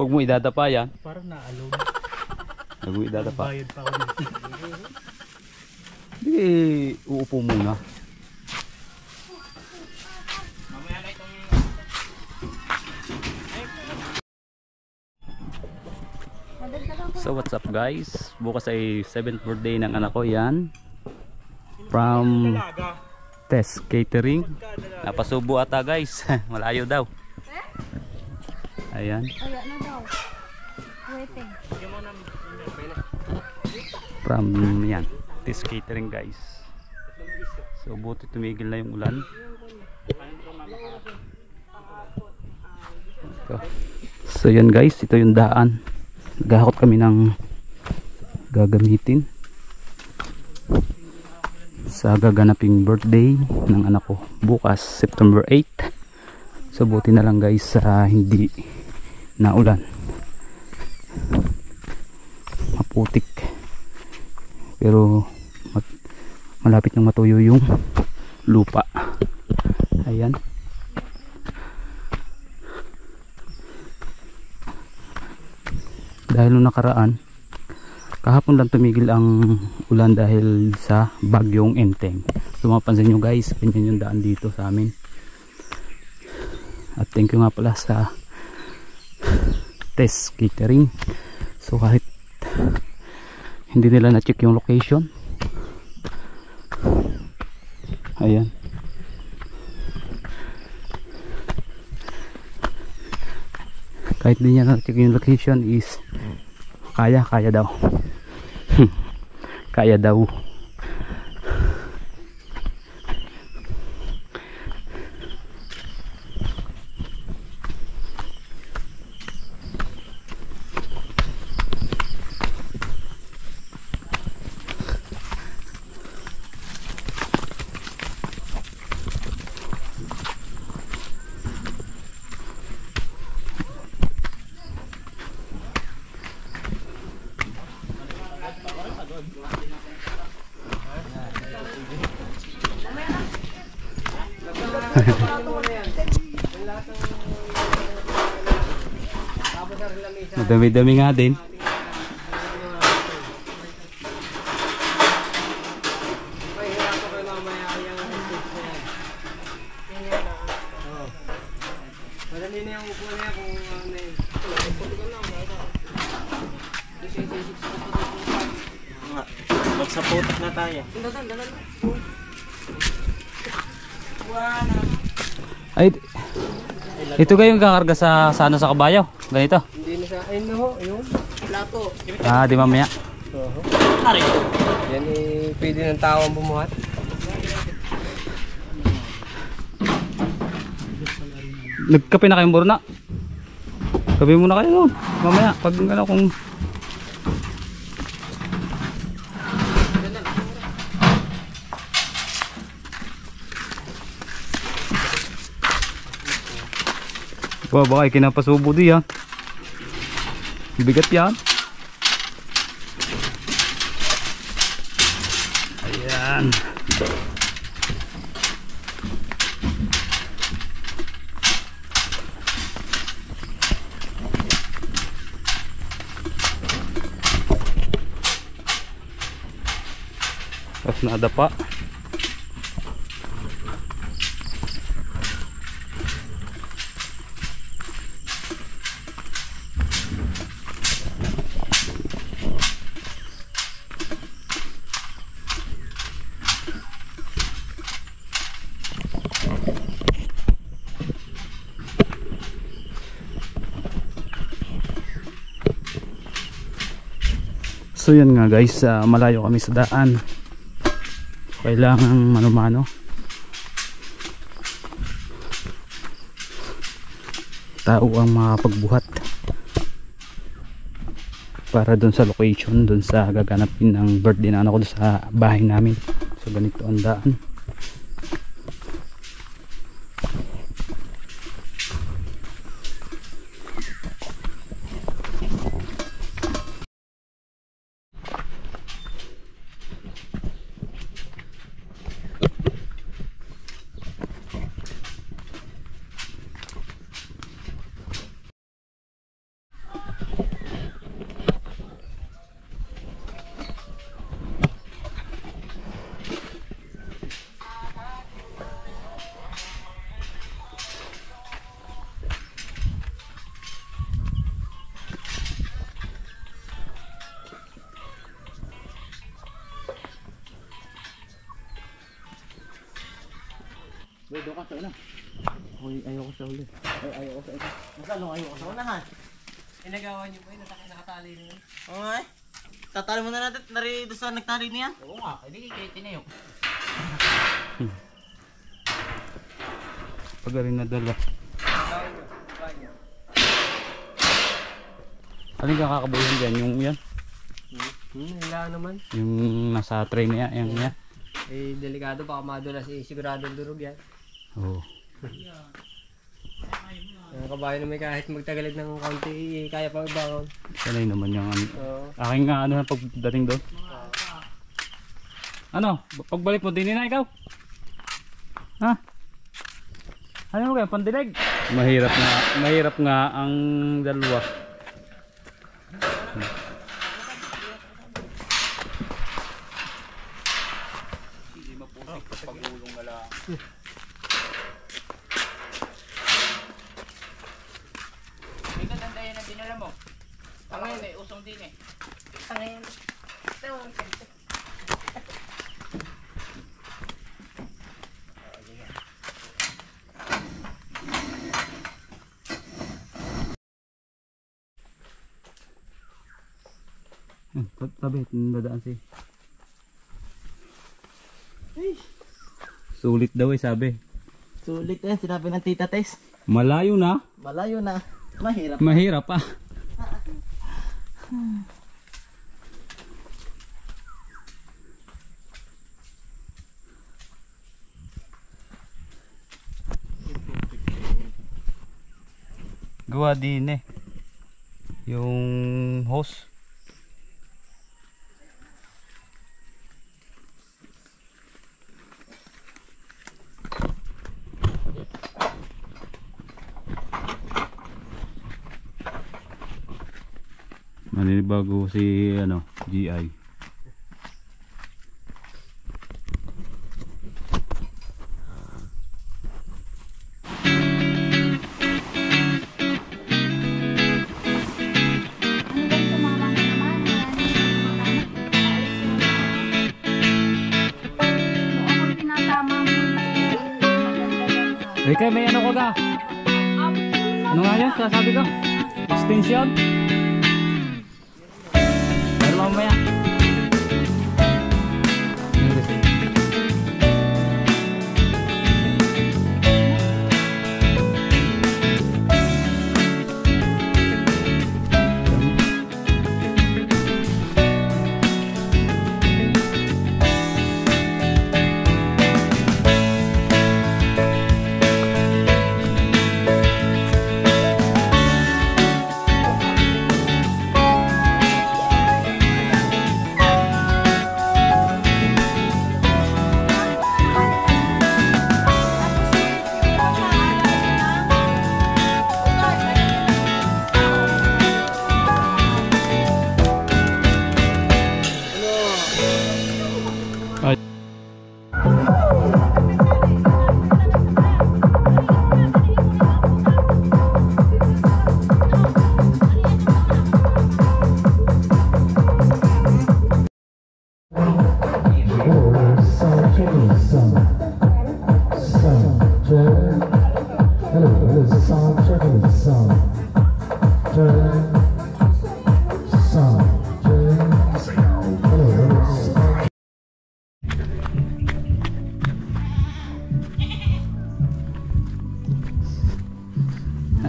Huwag mo idadapa yan. Parang na-alone. Huwag mo idadapa. Bayad pa ako dito. Hindi, uupo muna. So what's up guys? Bukas ay 7th birthday ng anak ko yan. From Tess Catering. Napasubo ata guys. Malayo daw. Ayan. Ayan na daw. Waiting. From yan. Tess Catering guys. So buti tumigil na yung ulan. So yan guys, ito yung daan. Gahakot kami ng gagamitin sa gaganaping birthday ng anak ko bukas September 8. So buti na lang guys hindi naulan, maputik pero malapit nang matuyo yung lupa. Ayan. Dahil nung nakaraan kahapon lang tumigil ang ulan dahil sa bagyong Enteng. So mapansin nyo guys, ganyan yung daan dito sa amin. At thank you nga pala sa Tess Catering. So kahit hindi nila na-check yung location, ayan, kahit di niya na-check yung location is kaya daw. Kaya daw. Madami-dami nga din. Madali na yung upo niya kung magsaputok na tayo. Ay, ito kayong kakarga sa sa kabayo. Ganito. Hindi na siya. Ayun na ho, yung plato. Ah, di mamaya. Yan eh, pwede ng tao ang bumuhat. Nagkape na kayong burna. Kape muna kayo doon. Mamaya, pag ano kung... Baka kinapasubo di yan. Bigat yan. Ayan. Tapos nadapa. So yan nga guys, malayo kami sa daan. Kailangan mano-mano. Tao ang makapagbuhat para dun sa location, dun sa gaganapin ng birthday na anak ko sa bahay namin. So ganito ang daan. doon ka sa una. Ayoko sa uli. Ayoko sa ito. Nasaan ayoko sa unahan? Inagawa niyo po yun, nakatali na yun. Oo nga eh. Tatali mo na natin, doon sa nagtali niya. Oo nga, hindi kayo tinayo. Pag rin nadala. Alin ka kakabuhin dyan? Yung yan? Wala naman. Yung nasa tray na yan? Yung yan? Eh, delikado, baka madulas siguradong durog yan. Oo. Ang kabayo na may kahit magtagalid ng kaunti, kaya pa ibangon. Sanay naman yung ano. Oo. Aking nga ano pagdating doon. Ano? Pagbalik mo din na ikaw? Ha? Ano mo kaya? Pandilig? Mahirap nga ang dalawa. Hindi mapusik sa pagulong na lang. May ganda yan ang dinala mo. Pangayon eh, usong din eh. Pangayon. Tabi, nadaan si. Sulit daw eh sabi. Sulit yan, sinabi ng tita Tess. Malayo na. Malayo na. Mahirap. Mahirap pa. Gawa din eh. Yung hose. Maninibago si ano, GI. Kaya may ano ko ga? Ano nga yan? Sasabi ko? Extension? Pero mamaya.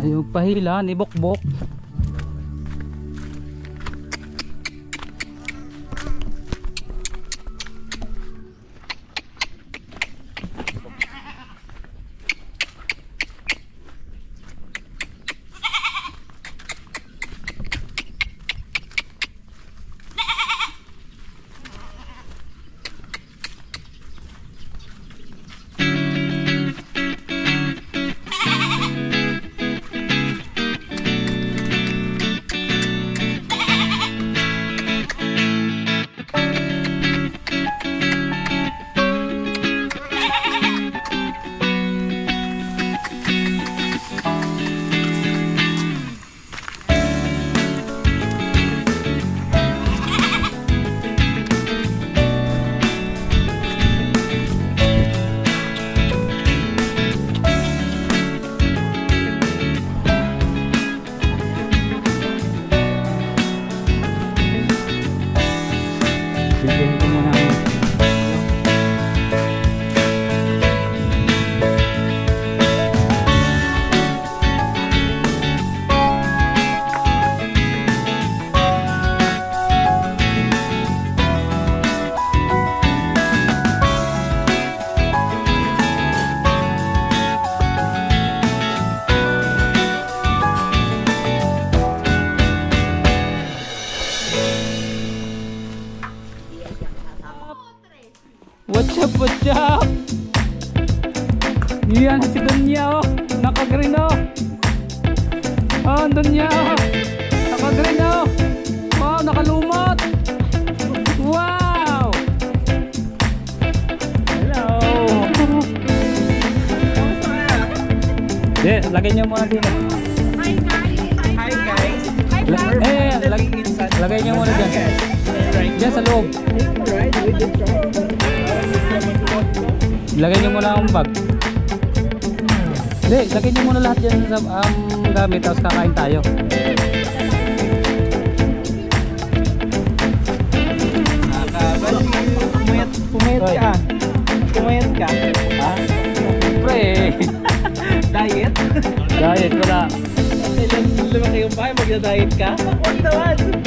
Yung pahila ni Bokbok. si Dunya oh. Naka-green oh. Oh, Dunya oh. Naka-green oh. Wow, nakalumot. Wow. Hello. Yes, lagay niyo muna dito. Hi guys. Hi guys. Hi vlog. Lagay niyo muna dyan. Dyan sa loob. Lagay niyo muna ang bag. Hindi, lagay niyo muna lahat dyan sa gamit, tapos kakain tayo. Pumayat ka. Pumayat ka. Ha? Siyempre Diet? diet ko na. Lumaki yung bahay, magda-diet ka? Huwag naman.